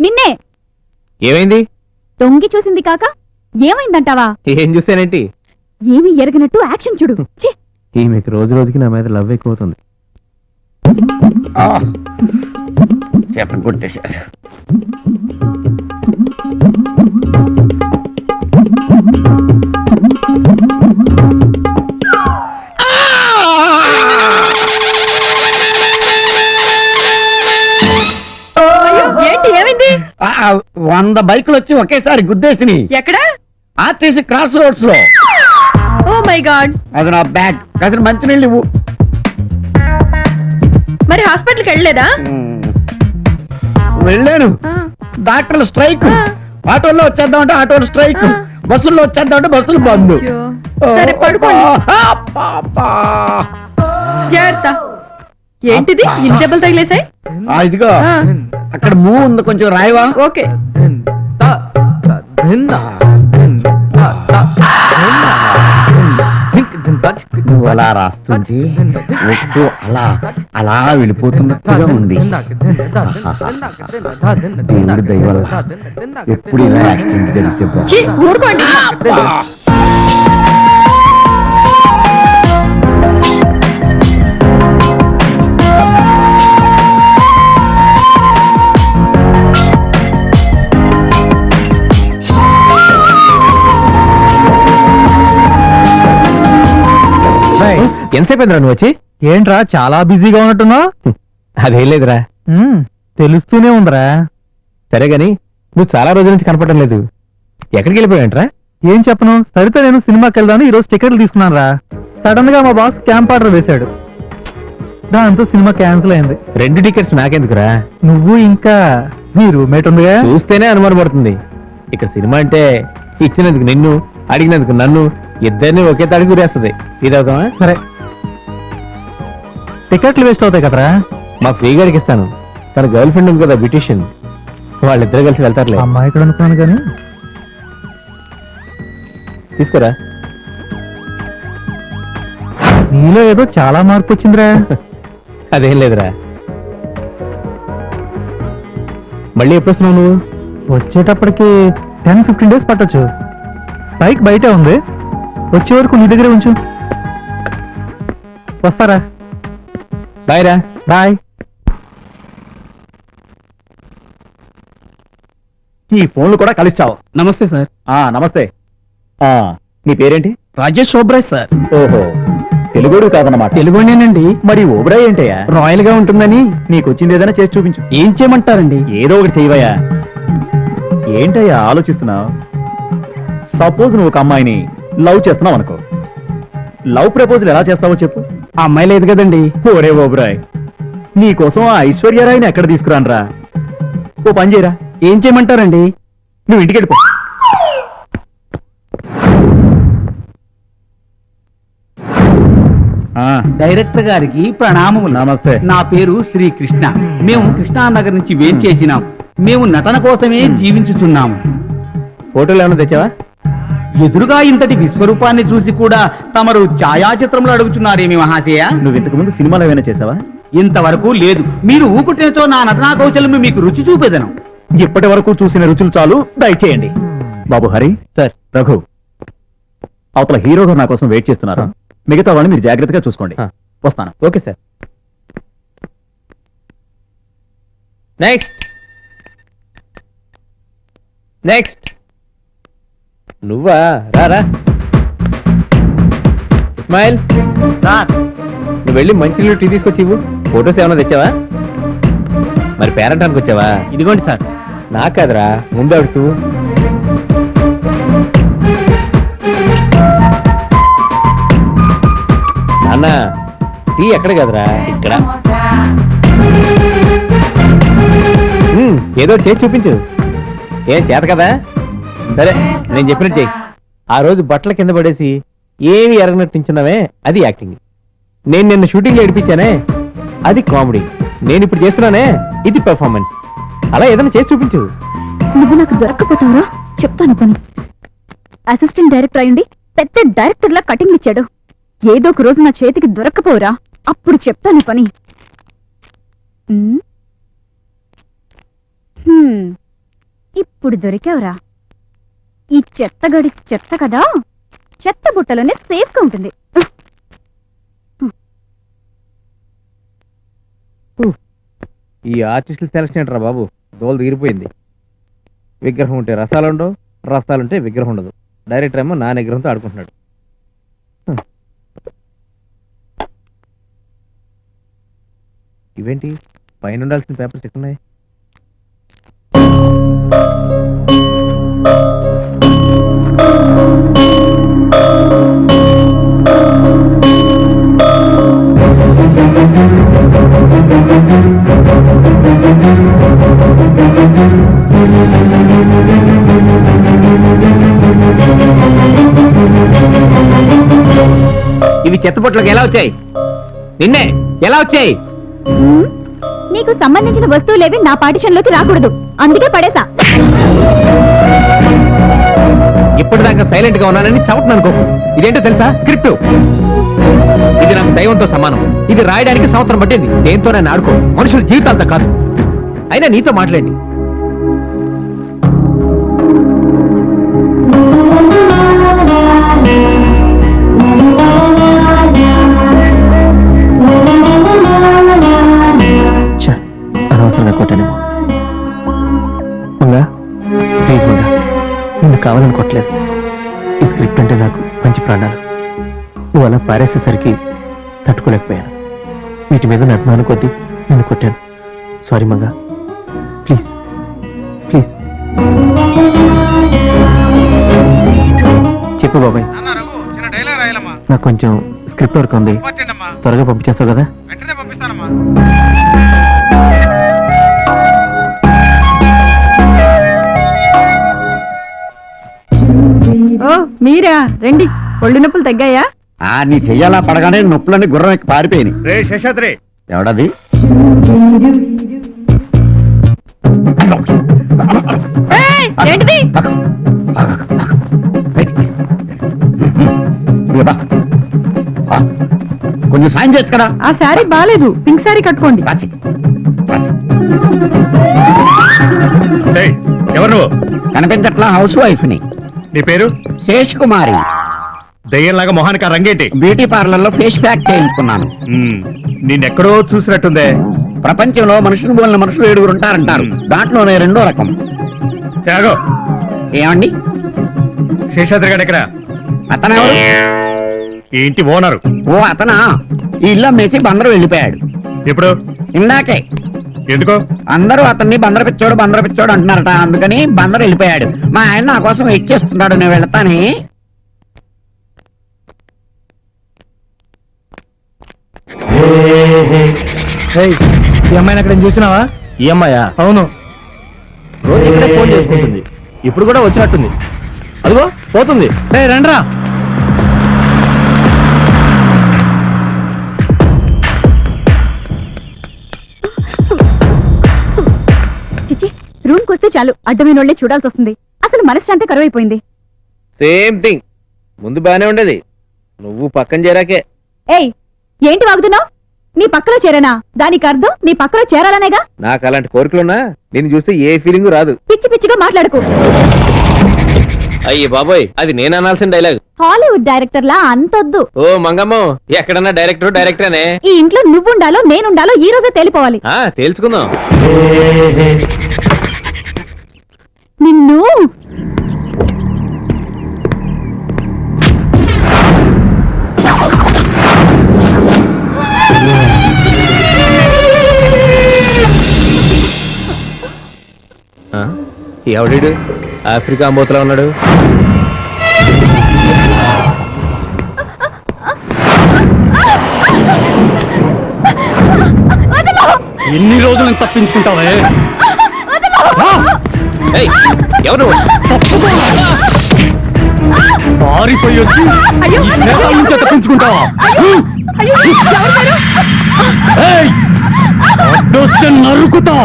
నిన్నే. ఏమైంది? తొంగి చూసింది కాక ఏమైందంటావా? ఏం చూసానేంటి? ఏమీ ఎరగనట్టు యాక్షన్ చూడు. ఈమెకి రోజు రోజుకి నా మీద లవ్ ఎక్కువవుతుంది. చెప్పని కొట్టేశారు. ఏంటి ఏమైంది? 100 బైకులు వచ్చి ఒకేసారి గుద్దేసిని. ఎక్కడ? ఆర్టీసీ క్రాస్ రోడ్స్ లో. Oh my God. అది నా బ్యాగ్. కాసిన మంచినీళ్ళు ఇవ్వు. మరి హాస్పిటల్కి వెళ్ళలేదా? వెళ్ళాను. డాక్టర్లు స్ట్రైక్. ఆటోల్లో వచ్చేద్దామంటే ఆటోలు స్ట్రైక్. బస్సుల్లో వచ్చేద్దామంటే బస్సులు బంద్. సరే పడుకోండి. జాగ్రత్త. ఏంటిది ఇన్ని దెబ్బలు తగిలేసాయి? ఇదిగో అక్కడ మూవ్ ఉంది, కొంచెం రాయవా? ఓకే. నువ్వు అలా రాస్తుంటే ఒట్టు అలా అలా వెళ్ళిపోతున్నట్టుగా ఉంది. దేవుడి దయ వల్ల ఎప్పుడు ఇలా యాక్సిడెంట్ జరిగితే ఛీ, ఊరుకోండి. ఎంతసేపు నువ్వు వచ్చి? ఏంట్రా చాలా బిజీగా ఉన్నట్టున్నావు? అదేం లేదురా. తెలుస్తూనే ఉందిరా. సరే గాని నువ్వు చాలా రోజుల నుంచి కనపడడం లేదు. ఎక్కడికి వెళ్ళిపోయావంట్రా? ఏం చెప్పను, సరిత నేను సినిమాకి వెళ్దాను ఈరోజు టికెట్లు తీసుకున్నాను రా. సడన్ గా మా బాస్ క్యాంప్ ఆర్డర్ వేశాడు. దాంతో సినిమా క్యాన్సిల్ అయింది. 2 టికెట్స్ నాకెందుకురా? నువ్వు ఇంకా నీ రూమ్మేట్ ఉందిగా. చూస్తేనే అనుమానం పడుతుంది. ఇక సినిమా అంటే ఇచ్చినందుకు నిన్ను, అడిగినందుకు నన్ను, ఇద్దరిని ఒకే తాడికి గురేస్తుంది. ఇదవుతామా? సరే, టికెట్లు వేస్ట్ అవుతాయి కదరా. మా ఫ్రీగాడికి ఇస్తాను. తన గర్ల్ ఫ్రెండ్ ఉంది కదా బ్యూటిషియన్, వాళ్ళిద్దరు కలిసి వెళ్తారులే. అమ్మాయి ఇక్కడ అనుకున్నాను కానీ తీసుకోరా. నీలో ఏదో చాలా మార్పు వచ్చిందిరా. అదేం లేదురా. మళ్ళీ ఎప్పుడు వస్తున్నావు నువ్వు? వచ్చేటప్పటికి 10-15 డేస్ పట్టొచ్చు. బైక్ బయటే ఉంది, వచ్చే వరకు నీ దగ్గరే ఉంచు. వస్తారా? బాయ్ రా. బాయ్. ఈ ఫోన్లు కూడా కలిసావు. నమస్తే సార్. నమస్తే. నీ పేరేంటి? రాజేష్ ఓబ్రాయ్ సార్. ఓహో, తెలుగుడు కాదన్నమాట. తెలుగునేనండి. మరి ఓబ్రాయ్ ఏంటయ్యా? రాయల్ గా ఉంటుందని. నీకు వచ్చింది ఏదైనా చేసి చూపించు. ఏం చేయమంటారండి? ఏదో ఒకటి చేయవయ్యా. ఏంటయ్యా ఆలోచిస్తున్నావు? సపోజ్ నువ్వు ఒక అమ్మాయిని లవ్ చేస్తున్నావు అనుకో. లవ్ ప్రపోజల్ ఎలా చేస్తావో చెప్పు. ఆ అమ్మాయి లేదు కదండి. ఓరే ఓబ్రాయ్, నీకోసం ఆ ఐశ్వర్యరాయ్ని ఎక్కడ తీసుకురానరా? ఓ పని చేయరా. ఏం చేయమంటారండి? నువ్వు ఇంటికి వెళ్ళిపో. డైరెక్టర్ గారికి ప్రణామములు. నమస్తే. నా పేరు శ్రీకృష్ణ. మేము కృష్ణానగర్ నుంచి వేంచేసినాం. మేము నటన కోసమే జీవించుచున్నాము. ఫోటోలు ఏమైనా తెచ్చావా? ఎదురుగా ఇంతటి విశ్వరూపాన్ని చూసి కూడా తమరు ఛాయాచిత్రంలో అడుగుతున్నారేమి మహాశయ? నువ్వు ఇంతకు ముందు సినిమాలు ఏమైనా చేసావా? ఇంతవరకు లేదు. మీరు ఊకుట్టినచో నా నటనా కౌశల్యం మీకు రుచి చూపేదను. ఇప్పటి వరకు చూసిన రుచులు చాలు, దయచేయండి. బాబు హరి సార్, రఘు అవతల హీరోగా నా కోసం వెయిట్ చేస్తున్నారు. మిగతా వాళ్ళని మీరు జాగ్రత్తగా చూసుకోండి. వస్తాను. Okay sir. నెక్స్ట్ నెక్స్ట్ నువ్వా? రారా ఇస్మాయిల్. సార్, నువ్వు వెళ్ళి మంచి టీ తీసుకొచ్చి ఇవ్వు. ఫోటోస్ ఏమైనా తెచ్చావా? మరి పేరెంటానికి వచ్చావా? ఇదిగోండి సార్. నాకు కాదురా, ముందు ఆవిడకు. నాన్న, టీ ఎక్కడ కదరా? ఇక్కడ. ఏదో చేసి చూపించు. ఏం చేత కదా? సరే, నేను చెప్పినట్టు చెయ్యి. ఆ రోజు బట్టల కింద పడేసి ఏమి ఎరగనట్టు నించున్నావే, అది యాక్టింగ్. నేను నిన్న షూటింగ్ ఏడిపించానే, అది కామెడీ. నేను ఇప్పుడు చేస్తున్నానే, ఇది పెర్ఫార్మెన్స్. అలా ఏదైనా చేసి చూపించు. నువ్వు నాకు దొరకపోతావురా, చెప్తాను పని. అసిస్టెంట్ డైరెక్టర్ అయ్యండి పెద్ద డైరెక్టర్ లా కటింగ్ ఇచ్చాడు. ఏదో ఒక రోజు నా చేతికి దొరకపోరా, అప్పుడు చెప్తాను పని. ఇప్పుడు దొరికావురా. ఈ చెత్తగడి చెత్త కదా, చెత్త బుట్టలోనే సేఫ్గా ఉంటుంది. ఈ ఆర్టిస్టుల సెలక్షన్ ఏంట్రా బాబు, దోలు తీరిపోయింది. విగ్రహం ఉంటే రసాలుండవు, రసాలుంటే విగ్రహం ఉండదు. డైరెక్టర్ ఏమో నా నిగ్రహంతో ఆడుకుంటున్నాడు. ఇవేంటి పైన ఉండాల్సిన పేపర్స్ ఎక్కున్నాయి? ఇవి చెత్తపొట్లకి ఎలా వచ్చాయి? నిన్నే ఎలా వచ్చాయి? నీకు సంబంధించిన వస్తువులేవి నా పార్టిషన్లోకి రాకూడదు, అందుకే పడేసా. ఇప్పటిదాకా సైలెంట్ గా ఉన్నానని చవటను అనుకోకు. ఇదేంటో తెలుసా? స్క్రిప్ట్. ఇది నాకు దైవంతో సమానం. ఇది రాయడానికి సంవత్సరం పట్టింది. దేంతో నేను ఆడుకో, మనుషుల జీవితాలతో కాదు. అయినా నీతో మాట్లాడి అనవసరంగా కొట్టానేమో. మంగా ప్లీజ్ మంగా, నిన్ను కావాలని కొట్టలేదు. ఈ స్క్రిప్ట్ అంటే నాకు మంచి ప్రాణాలు. నువ్వు అలా పారేసేసరికి తట్టుకోలేకపోయాను. వీటి మీద నా అభిమానం కొద్దీ నిన్ను కొట్టాను. Sorry Manga, please please. చెప్పు బాబాయ్. నాకు కొంచెం స్క్రిప్ట్ వర్క్ ఉంది, త్వరగా పంపించేస్తావు కదా? ఓ మీరా రండి, ఒళ్ళు నొప్పులు తగ్గాయా? నీ చెయ్యాలా పడగానే నొప్పులన్నీ గుర్రం ఎక్కి పారిపోయినాయి. శేషాద్రి ఎవడది? ఏంటిది? కొంచెం సాయం చేయొచ్చు కదా. ఆ శారీ బాలేదు, పింక్ శారీ కట్టుకోండి. ఎవరు నువ్వు? కనిపించట్లా, హౌస్ వైఫ్ ని. నీ పేరు? శేష్ కుమారి. దయ్యంలాగా మొహానికి రంగేటి? బ్యూటీ పార్లర్ లో ఫేస్ ప్యాక్ చేయించుకున్నాను. నిన్నెక్కడో చూసినట్టుందే. ప్రపంచంలో మనుషులు పోలిన మనుషులు 7 ఉంటారంటారు, దాంట్లోనే 2వ రకం. ఏమండి? శేషాద్రి గారు ఎక్కడ? అతనెవరు? ఏంటి ఓనరు? ఓ అతనా? ఈ ఇల్లు అమ్మేసి బందరు వెళ్ళిపోయాడు. ఎప్పుడు? ఇందాకే. ఎందుకు? అందరూ అతన్ని బందర పిచ్చోడు అంటున్నారట, అందుకని బందరు వెళ్ళిపోయాడు. మా ఆయన నా కోసం వెయిట్ చేస్తున్నాడు, నేను వెళ్తానే. ఈ అమ్మాయిని అక్కడ చూసినావా? ఈ అమ్మాయా? అవును, రోజు ఇక్కడే ఫోన్ చేసుకుంటుంది. ఇప్పుడు కూడా వచ్చినట్టుంది. అదిగో పోతుంది. రండ్రా. చిచి, రూమ్కి వస్తే చాలు అడ్డమైన వాళ్ళే చూడాల్సి వస్తుంది. అసలు మనశ్శాంతి కరువైపోయింది. Same thing. ముందు బానే ఉండేది, నువ్వు పక్కన చేరాకే. ఏయ్, ఏంటి వాగుతున్నావు? నీ పక్కలో చేరేనా? దానికి అర్థం నీ పక్కలో చేరాలనేగా. నాకు అలాంటి కోరికలున్నా నిన్ను చూస్తే ఏ ఫీలింగ్ రాదు. పిచ్చి పిచ్చిగా మాట్లాడుకో. అయ్యి బాబోయ్, అది నేను అనాల్సిన డైలాగ్. హాలీవుడ్ డైరెక్టర్ లా అంతొద్దు. ఓ మంగమ్మ, ఎక్కడన్నా డైరెక్టరేనే. ఈ ఇంట్లో నువ్వుండాలో నేనుండాలో ఈ రోజే తేలిపోవాలి. తేల్చుకుందాం. నిన్ను ఎవడు? ఆఫ్రికా అంబోతులా ఉన్నాడు. ఎన్ని రోజులు తప్పించుకుంటావే? ఎవరు? పారిపోయి వచ్చి నుంచి తప్పించుకుంటావా? అడ్డొస్తే నరుకుతా.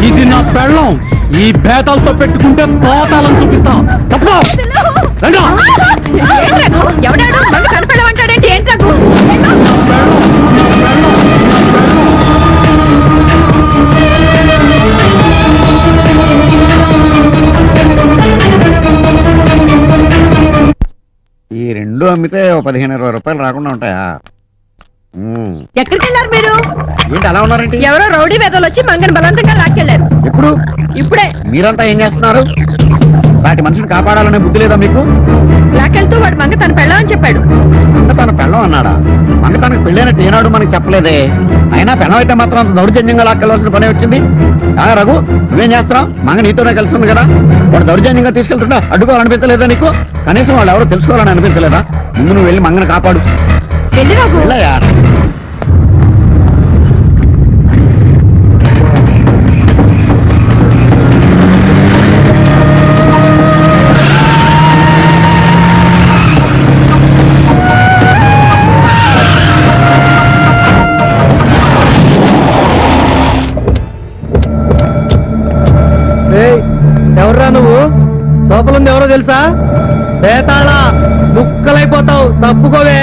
ఇది నా పెళ్ళం. ఈ బేతాలతో పెట్టుకుంటే పోతాలని చూపిస్తా. తప్ప ఎవడాడు నన్ను కనపడమంటాడేంటి? ఏం తగ్గు? పెళ్ళం అమ్మితే 15-20 రూపాయలు రాకుండా ఉంటాయా? ఎక్కడికి వెళ్ళారు మీరు? ఏంటి అలా ఉన్నారేంటి? ఎవరో రౌడీ వేదలు వచ్చి మంగని బలవంతంగా లాక్కెళ్ళారు. ఎప్పుడు? ఇప్పుడే. మీరంతా ఏం చేస్తున్నారు? వాటి మనిషిని కాపాడాలనే బుద్ధి లేదా మీకు? లాక్కెళ్తూ వాడు మంగ తన పెళ్ళమని చెప్పాడు. మంగ తన పెళ్ళం అన్నాడా? మంగ తనకు పెళ్ళైనట్టు ఏనాడు మనకి చెప్పలేదే. అయినా పెళ్ళం అయితే మాత్రం అంత దౌర్జన్యంగా లాక్కెళ్ళవలసిన పని వచ్చింది. రఘు, నువ్వేం చేస్తున్నావు? మంగ నీతోనే కలిసి ఉంది కదా, వాడు దౌర్జన్యంగా తీసుకెళ్తుంటా అడ్డుకోవాలనిపించలేదా నీకు? కనీసం వాళ్ళు ఎవరో తెలుసుకోవాలని అనిపించలేదా? ముందు నువ్వు వెళ్ళి మంగని కాపాడు. వెళ్ళి రాకు. వెళ్ళయ్యా. ఎవర్రా నువ్వు? లోపలుంది ఎవరో తెలుసా? బేతాళా, ముక్కలైపోతావు, తప్పుకోవే.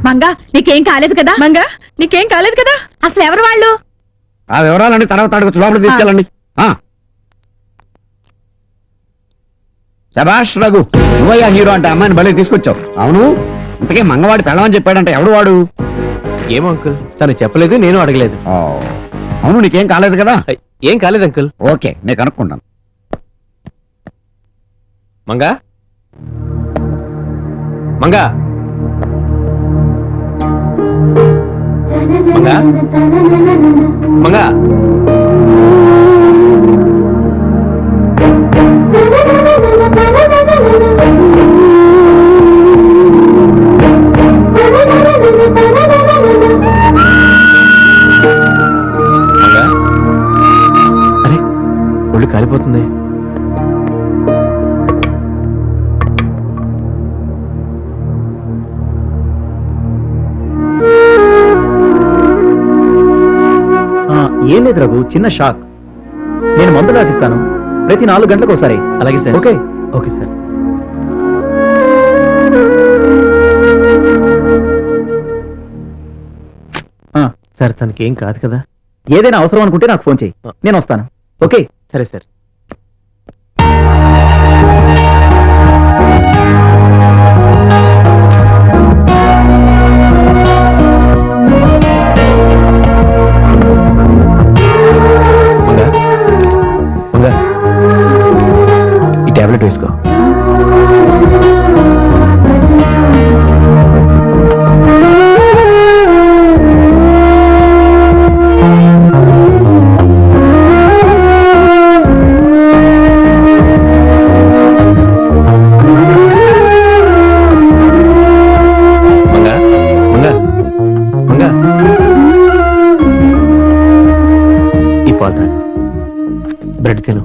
మంగ, నీకేం కాలేదు కదా? మంగ, నీకేం కాలేదు కదా? అసలు ఎవరు వాళ్ళు? ఆ వివరాలన్నీ తర్వాత అడుగుతూ లోపల తీసుకెళ్ళండి. శభాష్ రఘు, నువ్వయ్యా హీరో అంటే అమ్మాయిని బలి తీసుకొచ్చావు. అవును, ఇంతకీ మంగవాడి పెళ్ళమని చెప్పాడంటే ఎవడు వాడు? ఏమో అంకుల్, తను చెప్పలేదు, నేను అడగలేదు. అవును, నీకేం కాలేదు కదా? ఏం కాలేదు అంకుల్. ఓకే, నేను కనుక్కుంటాను. మంగా మంగా మంగా మంగా అరే, ఒళ్ళు కాలిపోతుంది. ఏం లేదు రఘు, చిన్న షాక్. నేను మందులు రాసిస్తాను, ప్రతి 4 గంటలకు ఒకసారి. అలాగే sir. Okay okay sir. Sir, తనకి ఏం కాదు కదా? ఏదైనా అవసరం అనుకుంటే నాకు ఫోన్ చేయి, నేను వస్తాను. ఓకే, సరే సార్. ఈ టాబ్లెట్ వేసుకో. ఈ పాలు తాగు, బ్రెడ్ తిను.